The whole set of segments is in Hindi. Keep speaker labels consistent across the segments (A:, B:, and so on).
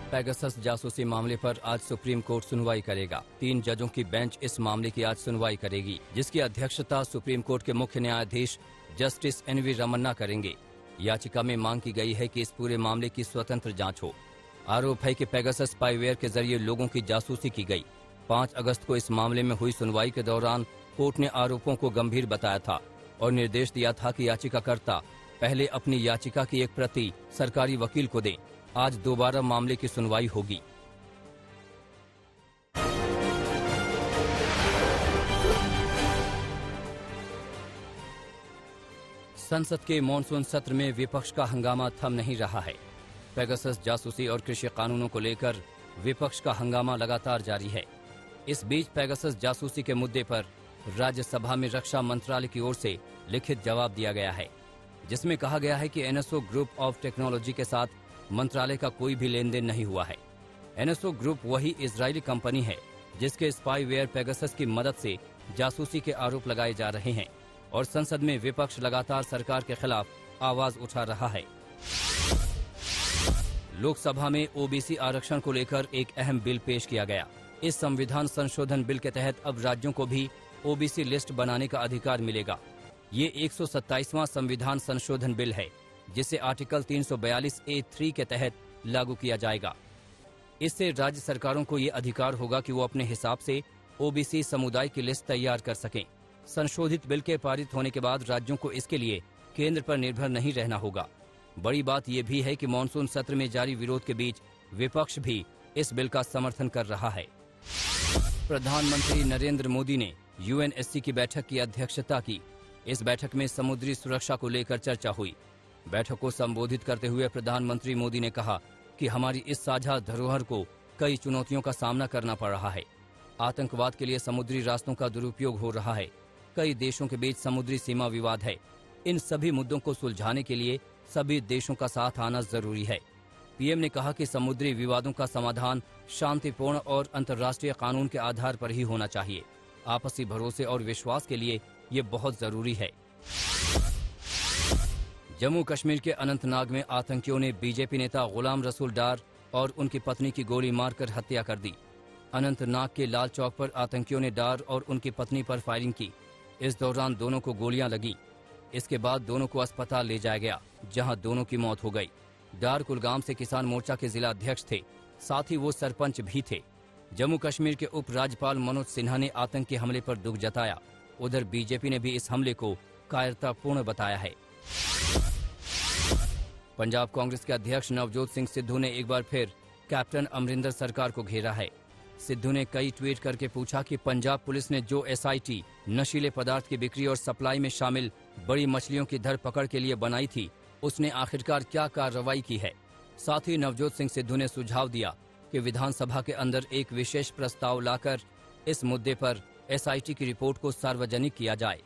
A: पेगासस जासूसी मामले पर आज सुप्रीम कोर्ट सुनवाई करेगा। 3 जजों की बेंच इस मामले की आज सुनवाई करेगी, जिसकी अध्यक्षता सुप्रीम कोर्ट के मुख्य न्यायाधीश जस्टिस एनवी रमन्ना करेंगे। याचिका में मांग की गई है कि इस पूरे मामले की स्वतंत्र जांच हो। आरोप है कि पेगासस स्पाईवेयर के जरिए लोगों की जासूसी की गई। 5 अगस्त को इस मामले में हुई सुनवाई के दौरान कोर्ट ने आरोपों को गंभीर बताया था और निर्देश दिया था कि याचिकाकर्ता पहले अपनी याचिका की एक प्रति सरकारी वकील को दें। आज दोबारा मामले की सुनवाई होगी। संसद के मॉनसून सत्र में विपक्ष का हंगामा थम नहीं रहा है। पेगासस जासूसी और कृषि कानूनों को लेकर विपक्ष का हंगामा लगातार जारी है। इस बीच पेगासस जासूसी के मुद्दे पर राज्यसभा में रक्षा मंत्रालय की ओर से लिखित जवाब दिया गया है, जिसमें कहा गया है कि एनएसओ ग्रुप ऑफ टेक्नोलॉजी के साथ मंत्रालय का कोई भी लेन देन नहीं हुआ है। एनएसओ ग्रुप वही इजरायली कंपनी है जिसके स्पाईवेयर पेगासस की मदद से जासूसी के आरोप लगाए जा रहे हैं और संसद में विपक्ष लगातार सरकार के खिलाफ आवाज उठा रहा है। लोकसभा में ओबीसी आरक्षण को लेकर एक अहम बिल पेश किया गया। इस संविधान संशोधन बिल के तहत अब राज्यों को भी ओबीसी लिस्ट बनाने का अधिकार मिलेगा। ये 127वां संविधान संशोधन बिल है, जिसे आर्टिकल 342A(3) के तहत लागू किया जाएगा। इससे राज्य सरकारों को ये अधिकार होगा कि वो अपने हिसाब से ओबीसी समुदाय की लिस्ट तैयार कर सकें। संशोधित बिल के पारित होने के बाद राज्यों को इसके लिए केंद्र पर निर्भर नहीं रहना होगा। बड़ी बात यह भी है कि मॉनसून सत्र में जारी विरोध के बीच विपक्ष भी इस बिल का समर्थन कर रहा है। प्रधानमंत्री नरेंद्र मोदी ने यूएनएससी की बैठक की अध्यक्षता की। इस बैठक में समुद्री सुरक्षा को लेकर चर्चा हुई। बैठक को संबोधित करते हुए प्रधानमंत्री मोदी ने कहा कि हमारी इस साझा धरोहर को कई चुनौतियों का सामना करना पड़ रहा है। आतंकवाद के लिए समुद्री रास्तों का दुरुपयोग हो रहा है। कई देशों के बीच समुद्री सीमा विवाद है। इन सभी मुद्दों को सुलझाने के लिए सभी देशों का साथ आना जरूरी है। पीएम ने कहा कि समुद्री विवादों का समाधान शांतिपूर्ण और अंतर्राष्ट्रीय कानून के आधार पर ही होना चाहिए। आपसी भरोसे और विश्वास के लिए ये बहुत जरूरी है। जम्मू कश्मीर के अनंतनाग में आतंकियों ने बीजेपी नेता गुलाम रसूल डार और उनकी पत्नी की गोली मारकर हत्या कर दी। अनंतनाग के लाल चौक पर आतंकियों ने डार और उनकी पत्नी पर फायरिंग की। इस दौरान दोनों को गोलियां लगीं। इसके बाद दोनों को अस्पताल ले जाया गया, जहां दोनों की मौत हो गई। डार कुलगाम से किसान मोर्चा के जिला अध्यक्ष थे, साथ ही वो सरपंच भी थे। जम्मू कश्मीर के उप राज्यपाल मनोज सिन्हा ने आतंकी हमले पर दुख जताया। उधर बीजेपी ने भी इस हमले को कायरतापूर्ण बताया है। पंजाब कांग्रेस के अध्यक्ष नवजोत सिंह सिद्धू ने एक बार फिर कैप्टन अमरिंदर सरकार को घेरा है। सिद्धू ने कई ट्वीट करके पूछा कि पंजाब पुलिस ने जो एसआईटी नशीले पदार्थ की बिक्री और सप्लाई में शामिल बड़ी मछलियों की धरपकड़ के लिए बनाई थी, उसने आखिरकार क्या कार्रवाई की है। साथ ही नवजोत सिंह सिद्धू ने सुझाव दिया कि विधानसभा के अंदर एक विशेष प्रस्ताव लाकर इस मुद्दे पर एसआईटी की रिपोर्ट को सार्वजनिक किया जाए।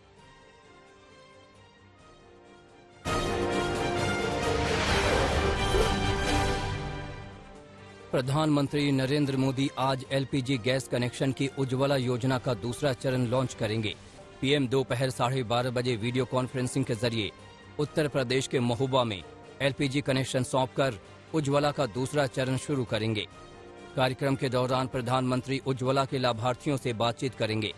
A: प्रधानमंत्री नरेंद्र मोदी आज एलपीजी गैस कनेक्शन की उज्ज्वला योजना का दूसरा चरण लॉन्च करेंगे। पीएम दोपहर 12:30 बजे वीडियो कॉन्फ्रेंसिंग के जरिए उत्तर प्रदेश के महोबा में एलपीजी कनेक्शन सौंपकर उज्ज्वला का दूसरा चरण शुरू करेंगे। कार्यक्रम के दौरान प्रधानमंत्री उज्ज्वला के लाभार्थियों से बातचीत करेंगे।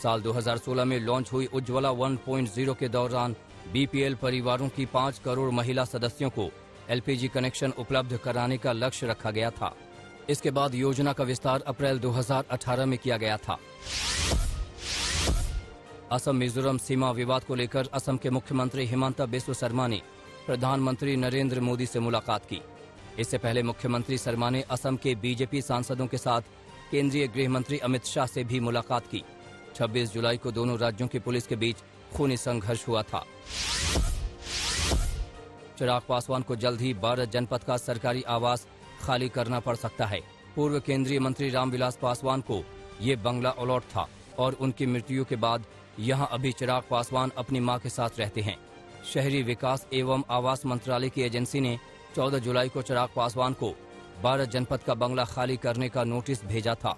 A: साल 2016 में लॉन्च हुई उज्ज्वला 1.0 के दौरान बीपीएल परिवारों की 5 करोड़ महिला सदस्यों को एलपीजी कनेक्शन उपलब्ध कराने का लक्ष्य रखा गया था। इसके बाद योजना का विस्तार अप्रैल 2018 में किया गया था। असम मिजोरम सीमा विवाद को लेकर असम के मुख्यमंत्री हिमंता बिस्वा शर्मा ने प्रधानमंत्री नरेंद्र मोदी से मुलाकात की। इससे पहले मुख्यमंत्री शर्मा ने असम के बीजेपी सांसदों के साथ केंद्रीय गृह मंत्री अमित शाह से भी मुलाकात की। 26 जुलाई को दोनों राज्यों की पुलिस के बीच खूनी संघर्ष हुआ था। चिराग पासवान को जल्द ही 12 जनपद का सरकारी आवास खाली करना पड़ सकता है। पूर्व केंद्रीय मंत्री रामविलास पासवान को ये बंगला अलॉट था और उनकी मृत्यु के बाद यहां अभी चिराग पासवान अपनी मां के साथ रहते हैं। शहरी विकास एवं आवास मंत्रालय की एजेंसी ने 14 जुलाई को चिराग पासवान को 12 जनपद का बंगला खाली करने का नोटिस भेजा था,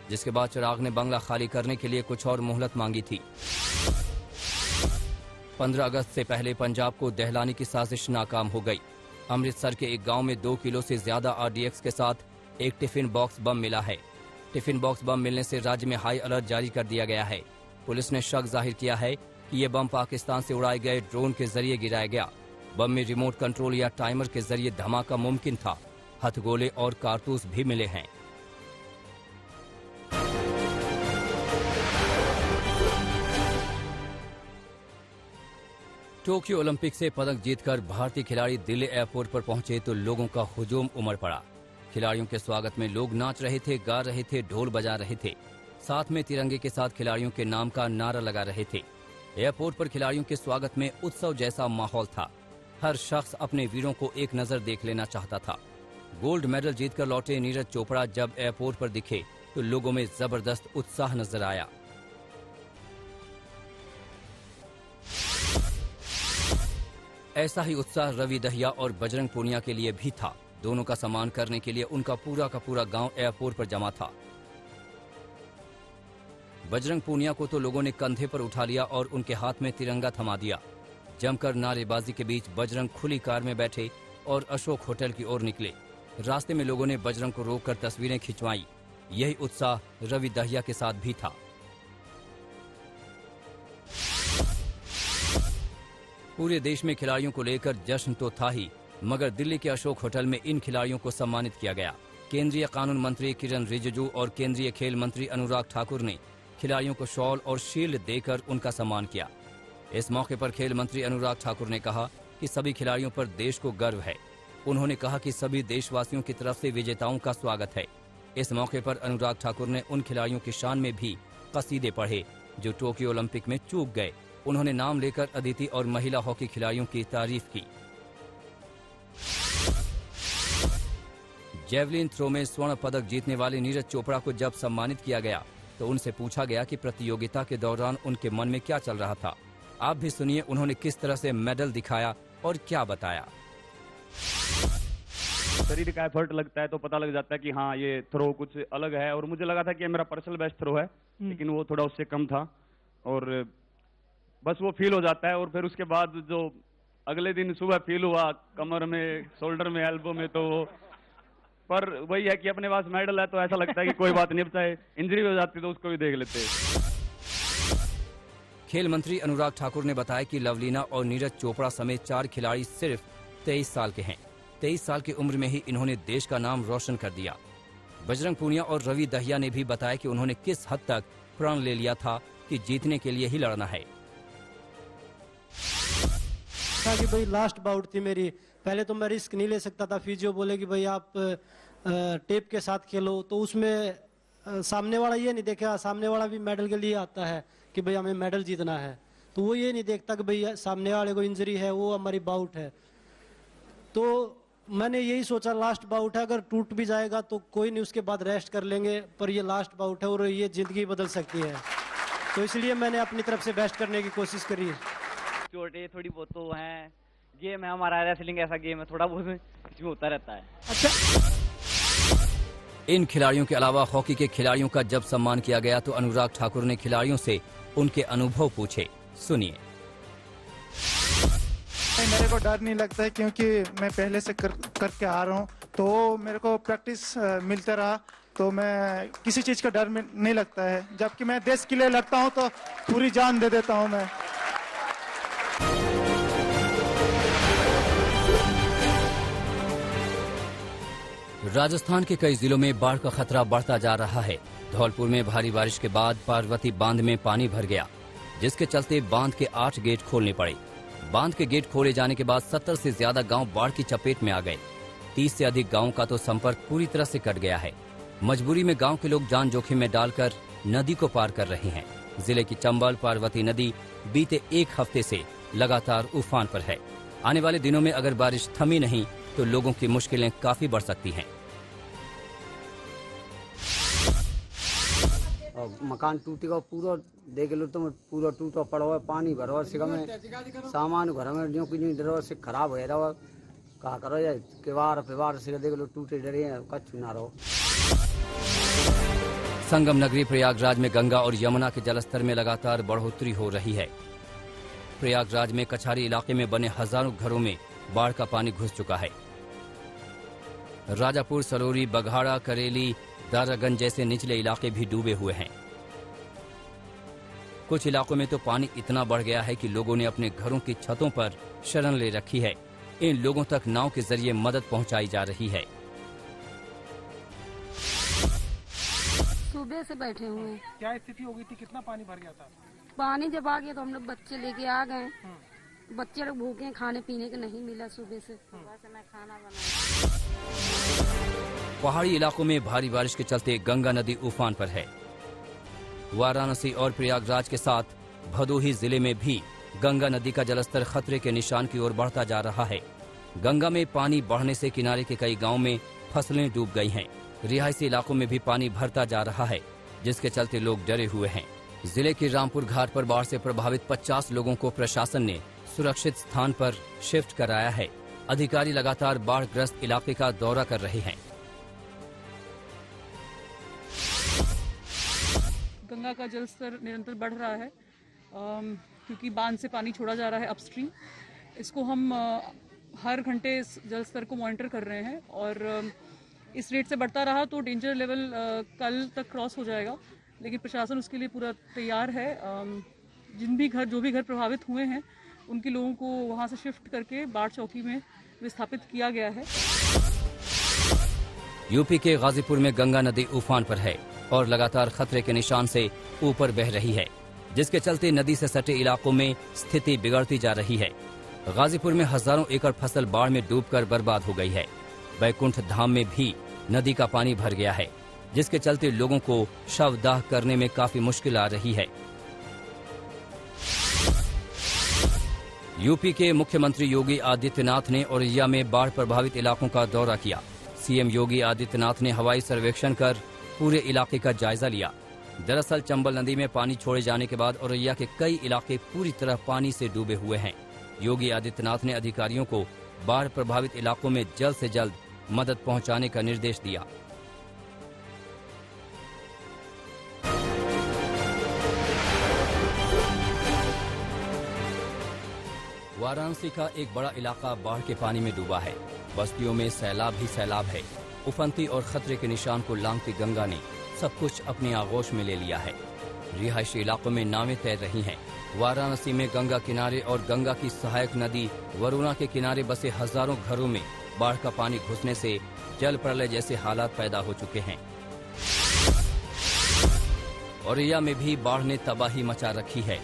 A: जिसके बाद चिराग ने बंगला खाली करने के लिए कुछ और मोहलत मांगी थी। 15 अगस्त से पहले पंजाब को दहलाने की साजिश नाकाम हो गई। अमृतसर के एक गांव में 2 किलो से ज्यादा आरडीएक्स के साथ एक टिफिन बॉक्स बम मिला है। टिफिन बॉक्स बम मिलने से राज्य में हाई अलर्ट जारी कर दिया गया है। पुलिस ने शक जाहिर किया है कि ये बम पाकिस्तान से उड़ाए गए ड्रोन के जरिए गिराया गया। बम में रिमोट कंट्रोल या टाइमर के जरिए धमाका मुमकिन था। हथगोले और कारतूस भी मिले हैं। टोक्यो ओलंपिक से पदक जीतकर भारतीय खिलाड़ी दिल्ली एयरपोर्ट पर पहुंचे तो लोगों का हुजूम उमड़ पड़ा। खिलाड़ियों के स्वागत में लोग नाच रहे थे, गा रहे थे, ढोल बजा रहे थे, साथ में तिरंगे के साथ खिलाड़ियों के नाम का नारा लगा रहे थे। एयरपोर्ट पर खिलाड़ियों के स्वागत में उत्सव जैसा माहौल था। हर शख्स अपने वीरों को एक नजर देख लेना चाहता था। गोल्ड मेडल जीतकर लौटे नीरज चोपड़ा जब एयरपोर्ट पर दिखे तो लोगों में जबरदस्त उत्साह नजर आया। ऐसा ही उत्साह रवि दहिया और बजरंग पूनिया के लिए भी था। दोनों का सम्मान करने के लिए उनका पूरा का पूरा गांव एयरपोर्ट पर जमा था। बजरंग पूनिया को तो लोगों ने कंधे पर उठा लिया और उनके हाथ में तिरंगा थमा दिया। जमकर नारेबाजी के बीच बजरंग खुली कार में बैठे और अशोक होटल की ओर निकले। रास्ते में लोगों ने बजरंग को रोककर तस्वीरें खिंचवाई। यही उत्साह रवि दहिया के साथ भी था। पूरे देश में खिलाड़ियों को लेकर जश्न तो था ही, मगर दिल्ली के अशोक होटल में इन खिलाड़ियों को सम्मानित किया गया। केंद्रीय कानून मंत्री किरण रिजिजू और केंद्रीय खेल मंत्री अनुराग ठाकुर ने खिलाड़ियों को शॉल और शील्ड देकर उनका सम्मान किया। इस मौके पर खेल मंत्री अनुराग ठाकुर ने कहा कि सभी खिलाड़ियों पर देश को गर्व है। उन्होंने कहा कि सभी देशवासियों की तरफ से विजेताओं का स्वागत है। इस मौके पर अनुराग ठाकुर ने उन खिलाड़ियों की शान में भी कसीदे पढ़े जो टोक्यो ओलंपिक में चूक गए। उन्होंने नाम लेकर अदिति और महिला हॉकी खिलाड़ियों की तारीफ की। जेवलिन थ्रो में स्वर्ण पदक जीतने वाले नीरज चोपड़ा को जब सम्मानित किया गया तो उनसे पूछा गया कि प्रतियोगिता के दौरान उनके मन में क्या चल रहा था। आप भी सुनिए उन्होंने किस तरह से मेडल दिखाया और क्या बताया।
B: शरीर का एफर्ट लगता है तो पता लग जाता है कि हाँ ये थ्रो कुछ अलग है, और मुझे लगा था कि मेरा पर्सनल बेस्ट थ्रो है, लेकिन वो थोड़ा उससे कम था और बस वो फील हो जाता है। और फिर उसके बाद जो अगले दिन सुबह फील हुआ कमर में, शोल्डर में, एल्बो में, तो पर वही है कि अपने पास मेडल है तो ऐसा लगता है कि कोई बात नहीं, चाहे इंजरी हो जाती तो उसको भी देख लेते।
A: खेल मंत्री अनुराग ठाकुर ने बताया कि लवलीना और नीरज चोपड़ा समेत 4 खिलाड़ी सिर्फ 23 साल के हैं। 23 साल की उम्र में ही इन्होंने देश का नाम रोशन कर दिया। बजरंग पूनिया और रवि दहिया ने भी बताया कि उन्होंने किस हद तक प्रण ले लिया था कि जीतने के लिए ही लड़ना है।
C: कि भाई लास्ट बाउट थी मेरी, पहले तो मैं रिस्क नहीं ले सकता था। फिजियो बोले कि भाई आप टेप के साथ खेलो, तो उसमें सामने वाला ये नहीं देखा, सामने वाला भी मेडल के लिए आता है कि भाई हमें मेडल जीतना है, तो वो ये नहीं देखता कि भाई सामने वाले को इंजरी है, वो हमारी बाउट है। तो मैंने यही सोचा लास्ट बाउट है, अगर टूट भी जाएगा तो कोई नहीं, उसके बाद रेस्ट कर लेंगे, पर ये लास्ट बाउट है और ये जिंदगी बदल सकती है, तो इसलिए मैंने अपनी तरफ से बेस्ट करने की कोशिश करी।
D: चोटें थोड़ी बहुत तो हैं, गेम है हमारा, रेसलिंग ऐसा गेम है, थोड़ा बहुत इसमें होता रहता है।
C: अच्छा,
A: इन खिलाड़ियों के अलावा हॉकी के खिलाड़ियों का जब सम्मान किया गया तो अनुराग ठाकुर ने खिलाड़ियों से उनके अनुभव पूछे। सुनिए।
E: मेरे को डर नहीं लगता है क्योंकि मैं पहले से करके आ रहा हूँ, तो मेरे को प्रैक्टिस मिलता रहा, तो मैं किसी चीज का डर नहीं लगता है। जबकि मैं देश के लिए लड़ता हूँ तो पूरी जान दे देता हूँ मैं।
A: राजस्थान के कई जिलों में बाढ़ का खतरा बढ़ता जा रहा है। धौलपुर में भारी बारिश के बाद पार्वती बांध में पानी भर गया, जिसके चलते बांध के 8 गेट खोलने पड़े। बांध के गेट खोले जाने के बाद 70 से ज्यादा गांव बाढ़ की चपेट में आ गए। 30 से अधिक गांवों का तो संपर्क पूरी तरह से कट गया है। मजबूरी में गांव के लोग जान जोखिम में डालकर नदी को पार कर रहे हैं। जिले की चंबल पार्वती नदी बीते 1 हफ्ते से लगातार उफान पर है। आने वाले दिनों में अगर बारिश थमी नहीं तो लोगों की मुश्किलें काफी बढ़ सकती हैं।
F: मकान टूटेगा पूरा, देख लो तो पूरा टूटा पड़ा हुआ, पानी भरा हुआ, सिका में सामान घर में जो कुछ नहीं डरा से खराब हो रहा, कहा करो यार, किवाड़ पिवाड़ से देख लो टूटे डरे हैं, कच्छु ना रहो।
A: संगम नगरी प्रयागराज में गंगा और यमुना के जलस्तर में लगातार बढ़ोतरी हो रही है। प्रयागराज में कछारी इलाके में बने हजारों घरों में बाढ़ का पानी घुस चुका है। राजापुर, सरोरी, बघाड़ा, करेली, दारागंज जैसे निचले इलाके भी डूबे हुए हैं। कुछ इलाकों में तो पानी इतना बढ़ गया है कि लोगों ने अपने घरों की छतों पर शरण ले रखी है। इन लोगों तक नाव के जरिए मदद पहुंचाई जा रही है।
G: सुबह से बैठे हुए हैं।
H: क्या स्थिति हो गई थी, कितना पानी भर गया था?
G: पानी जब आ गया तो हम लोग बच्चे लेके आ गए। बच्चे लोग भूखे हैं, खाने पीने के नहीं मिला सुबह से मैं खाना बनाया।
A: पहाड़ी इलाकों में भारी बारिश के चलते गंगा नदी उफान पर है। वाराणसी और प्रयागराज के साथ भदोही जिले में भी गंगा नदी का जलस्तर खतरे के निशान की ओर बढ़ता जा रहा है। गंगा में पानी बढ़ने से किनारे के कई गांवों में फसलें डूब गई हैं। रिहायशी इलाकों में भी पानी भरता जा रहा है, जिसके चलते लोग डरे हुए हैं। जिले के रामपुर घाट पर बाढ़ से प्रभावित 50 लोगों को प्रशासन ने सुरक्षित स्थान पर शिफ्ट कराया है। अधिकारी लगातार बाढ़ग्रस्त इलाके का दौरा कर रहे हैं।
I: गंगा का जलस्तर निरंतर बढ़ रहा है क्योंकि बांध से पानी छोड़ा जा रहा है अपस्ट्रीम। इसको हम हर घंटे इस जलस्तर को मॉनिटर कर रहे हैं और इस रेट से बढ़ता रहा तो डेंजर लेवल कल तक क्रॉस हो जाएगा, लेकिन प्रशासन उसके लिए पूरा तैयार है। जो भी घर प्रभावित हुए हैं उनके लोगों को वहां से शिफ्ट करके बाढ़ चौकी में विस्थापित किया गया है।
A: यूपी के गाजीपुर में गंगा नदी उफान पर है और लगातार खतरे के निशान से ऊपर बह रही है, जिसके चलते नदी से सटे इलाकों में स्थिति बिगड़ती जा रही है। गाजीपुर में हजारों एकड़ फसल बाढ़ में डूबकर बर्बाद हो गई है। बैकुंठ धाम में भी नदी का पानी भर गया है, जिसके चलते लोगों को शवदाह करने में काफी मुश्किल आ रही है। यूपी के मुख्यमंत्री योगी आदित्यनाथ ने औरैया में बाढ़ प्रभावित इलाकों का दौरा किया। सीएम योगी आदित्यनाथ ने हवाई सर्वेक्षण कर पूरे इलाके का जायजा लिया। दरअसल चंबल नदी में पानी छोड़े जाने के बाद औरैया के कई इलाके पूरी तरह पानी से डूबे हुए हैं। योगी आदित्यनाथ ने अधिकारियों को बाढ़ प्रभावित इलाकों में जल्द से जल्द मदद पहुंचाने का निर्देश दिया। वाराणसी का एक बड़ा इलाका बाढ़ के पानी में डूबा है। बस्तियों में सैलाब ही सैलाब है। उफनती और खतरे के निशान को लांघती गंगा ने सब कुछ अपनी आगोश में ले लिया है। रिहायशी इलाकों में नावें तैर रही हैं। वाराणसी में गंगा किनारे और गंगा की सहायक नदी वरुणा के किनारे बसे हजारों घरों में बाढ़ का पानी घुसने से जल प्रलय जैसे हालात पैदा हो चुके हैं। औरैया में भी बाढ़ ने तबाही मचा रखी है।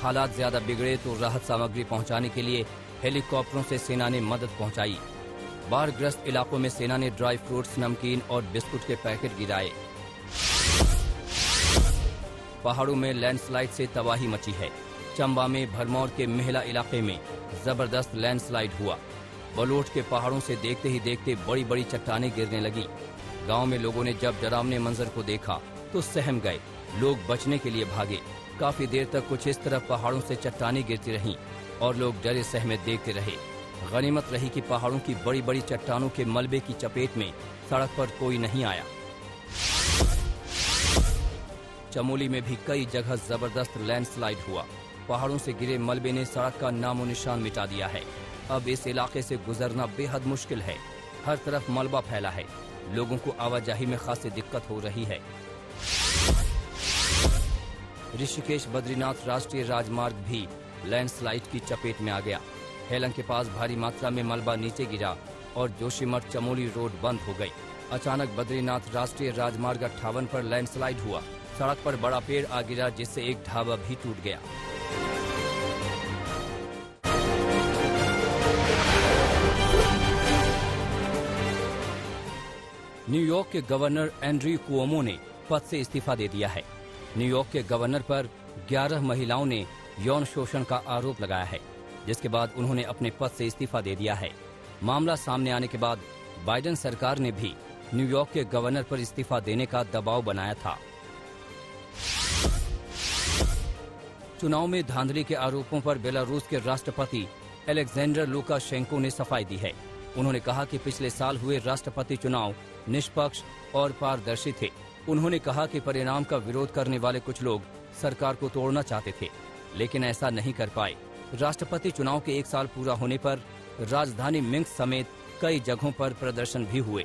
A: हालात ज्यादा बिगड़े तो राहत सामग्री पहुंचाने के लिए हेलीकॉप्टरों से सेना ने मदद पहुंचाई। बाढ़ग्रस्त इलाकों में सेना ने ड्राई फ्रूट्स, नमकीन और बिस्कुट के पैकेट गिराए। पहाड़ों में लैंडस्लाइड से तबाही मची है। चंबा में भरमौर के मेहला इलाके में जबरदस्त लैंडस्लाइड हुआ। बलोट के पहाड़ों से देखते ही देखते बड़ी बड़ी चट्टानें गिरने लगी। गांव में लोगों ने जब डरावने मंजर को देखा तो सहम गए। लोग बचने के लिए भागे। काफी देर तक कुछ इस तरह पहाड़ों से चट्टानें गिरती रहीं और लोग डरे सहमे देखते रहे। गनीमत रही कि पहाड़ों की बड़ी बड़ी चट्टानों के मलबे की चपेट में सड़क पर कोई नहीं आया। चमोली में भी कई जगह जबरदस्त लैंडस्लाइड हुआ। पहाड़ों से गिरे मलबे ने सड़क का नामो निशान मिटा दिया है। अब इस इलाके से गुजरना बेहद मुश्किल है। हर तरफ मलबा फैला है। लोगों को आवाजाही में खासी दिक्कत हो रही है। ऋषिकेश बद्रीनाथ राष्ट्रीय राजमार्ग भी लैंडस्लाइड की चपेट में आ गया। हेलंग के पास भारी मात्रा में मलबा नीचे गिरा और जोशीमठ चमोली रोड बंद हो गई। अचानक बद्रीनाथ राष्ट्रीय राजमार्ग 58 पर लैंडस्लाइड हुआ। सड़क पर बड़ा पेड़ आ गिरा, जिससे एक ढाबा भी टूट गया। न्यूयॉर्क के गवर्नर एंड्रयू कुओमो ने पद से इस्तीफा दे दिया है। न्यूयॉर्क के गवर्नर पर 11 महिलाओं ने यौन शोषण का आरोप लगाया है, जिसके बाद उन्होंने अपने पद से इस्तीफा दे दिया है। मामला सामने आने के बाद बाइडेन सरकार ने भी न्यूयॉर्क के गवर्नर पर इस्तीफा देने का दबाव बनाया था। चुनाव में धांधली के आरोपों पर बेलारूस के राष्ट्रपति अलेक्जेंडर लुकाशेंको ने सफाई दी है। उन्होंने कहा कि पिछले साल हुए राष्ट्रपति चुनाव निष्पक्ष और पारदर्शी थे। उन्होंने कहा कि परिणाम का विरोध करने वाले कुछ लोग सरकार को तोड़ना चाहते थे, लेकिन ऐसा नहीं कर पाए। राष्ट्रपति चुनाव के 1 साल पूरा होने पर राजधानी मिन्स्क समेत कई जगहों पर प्रदर्शन भी हुए।